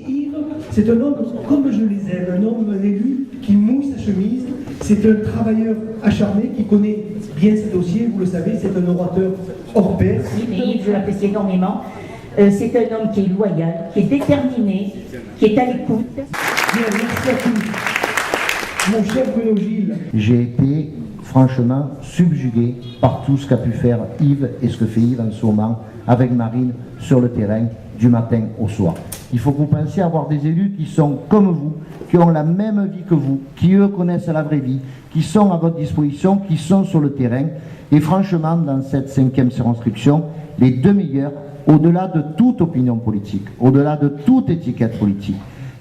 Yves, c'est un homme comme je les aime, un homme, un élu qui mouille sa chemise. C'est un travailleur acharné qui connaît bien ses dossiers, vous le savez, c'est un orateur hors pair. Yves, je l'apprécie énormément. C'est un homme qui est loyal, qui est déterminé, qui est à l'écoute. Bien, merci à tous. Mon cher Bruno Gilles. J'ai été franchement subjugué par tout ce qu'a pu faire Yves et ce que fait Yves en ce moment avec Marine sur le terrain du matin au soir. Il faut que vous pensiez à avoir des élus qui sont comme vous, qui ont la même vie que vous, qui eux connaissent la vraie vie, qui sont à votre disposition, qui sont sur le terrain. Et franchement, dans cette 5e circonscription, les deux meilleurs, au-delà de toute opinion politique, au-delà de toute étiquette politique,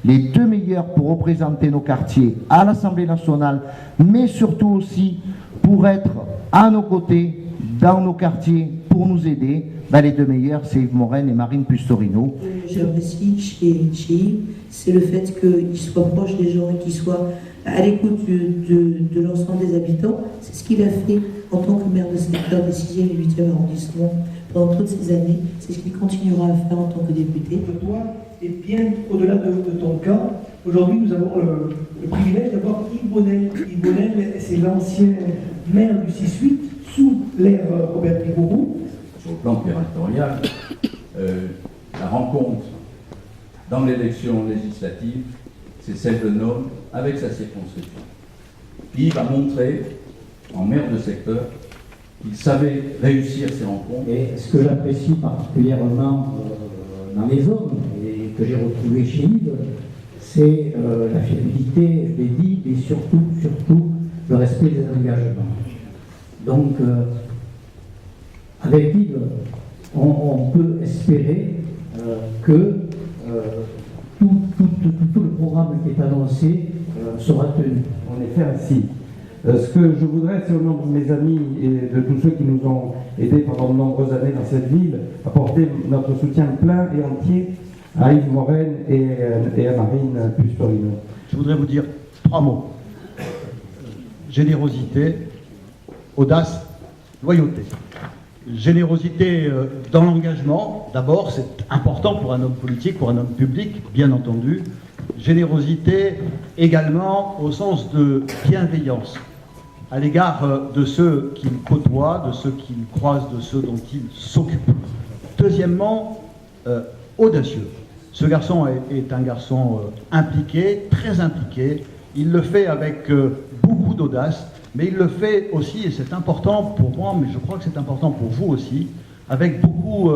les deux meilleurs pour représenter nos quartiers à l'Assemblée nationale, mais surtout aussi pour être à nos côtés, dans nos quartiers, pour nous aider, les deux meilleurs, c'est Yves Morenne et Marine Pustorino. J'apprécie chez Yves, c'est le fait qu'il soit proche des gens et qu'il soit à l'écoute de l'ensemble des habitants. C'est ce qu'il a fait en tant que maire de secteur des 6e et 8e arrondissements pendant toutes ces années. C'est ce qu'il continuera à faire en tant que député. De toi, et bien au-delà de ton cas, aujourd'hui nous avons le privilège d'avoir Yves Bonnel. Yves Bonnel, c'est l'ancien maire du 6-8 sous l'ère Robert Pigourou. Sur le plan territorial, la rencontre dans l'élection législative, c'est celle d'un homme avec sa circonscription. Yves a montré, en maire de secteur, qu'il savait réussir ses rencontres. Et ce que j'apprécie particulièrement dans les hommes et que j'ai retrouvé chez Yves, c'est la fiabilité, je l'ai dit, et surtout le respect des engagements. Donc, avec Yves, on peut espérer que tout le programme qui est annoncé sera tenu. En effet, ainsi. Ce que je voudrais, c'est au nom de mes amis et de tous ceux qui nous ont aidés pendant de nombreuses années dans cette ville, apporter notre soutien plein et entier à Yves Morenne et à Marine Pustorino. Je voudrais vous dire 3 mots. Générosité, audace, loyauté. Générosité dans l'engagement, d'abord, c'est important pour un homme politique, pour un homme public, bien entendu. Générosité également au sens de bienveillance à l'égard de ceux qu'il côtoie, de ceux qu'il croise, de ceux dont il s'occupe. Deuxièmement, audacieux. Ce garçon est un garçon impliqué, très impliqué. Il le fait avec beaucoup d'audace, mais il le fait aussi, et c'est important pour moi, mais je crois que c'est important pour vous aussi, avec beaucoup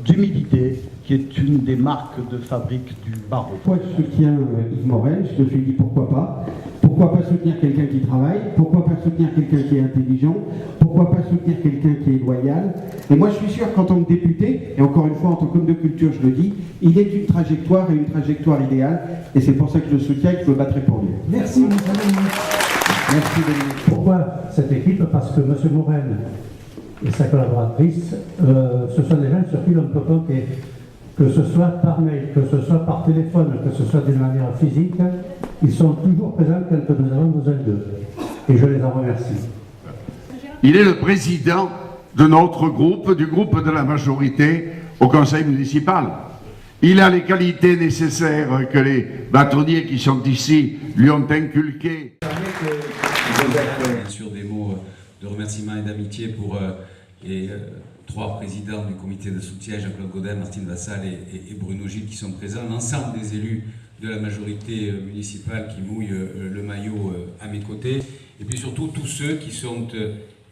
d'humilité, qui est une des marques de fabrique du barreau. Pourquoi je soutiens Yves Morenne? Je me suis dit pourquoi pas. Pourquoi pas soutenir quelqu'un qui travaille? Pourquoi pas soutenir quelqu'un qui est intelligent? Pourquoi pas soutenir quelqu'un qui est loyal? Et moi je suis sûr qu'en tant que député, et encore une fois en tant qu'homme de culture je le dis, il est une trajectoire et une trajectoire idéale, et c'est pour ça que je le soutiens et que je me battrai pour lui. Merci, mon ami. Merci Dominique. Pourquoi cette équipe? Parce que M. Morenne et sa collaboratrice, ce sont des gens sur qui l'on peut compter. Que ce soit par mail, que ce soit par téléphone, que ce soit d'une manière physique, ils sont toujours présents quand nous avons besoin d'eux. Et je les en remercie. Il est le président de notre groupe, du groupe de la majorité au conseil municipal. Il a les qualités nécessaires que les bâtonniers qui sont ici lui ont inculquées. Bien sûr, des mots de remerciement et d'amitié pour les 3 présidents du comité de soutien, Jean-Claude Godin, Martine Vassal et Bruno Gilles qui sont présents, l'ensemble des élus de la majorité municipale qui mouillent le maillot à mes côtés, et puis surtout tous ceux qui sont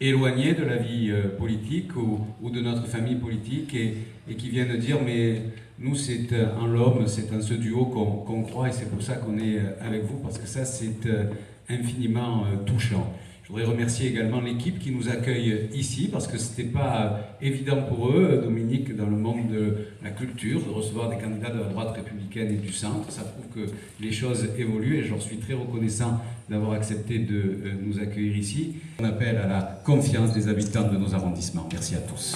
éloignés de la vie politique ou de notre famille politique et qui viennent dire mais nous c'est en l'homme, c'est en ce duo qu'on croit et c'est pour ça qu'on est avec vous parce que ça c'est infiniment touchant. Je voudrais remercier également l'équipe qui nous accueille ici parce que ce n'était pas évident pour eux, Dominique, dans le monde de la culture, de recevoir des candidats de la droite républicaine et du centre. Ça prouve que les choses évoluent et je leur suis très reconnaissant d'avoir accepté de nous accueillir ici. On appelle à la confiance des habitants de nos arrondissements. Merci à tous.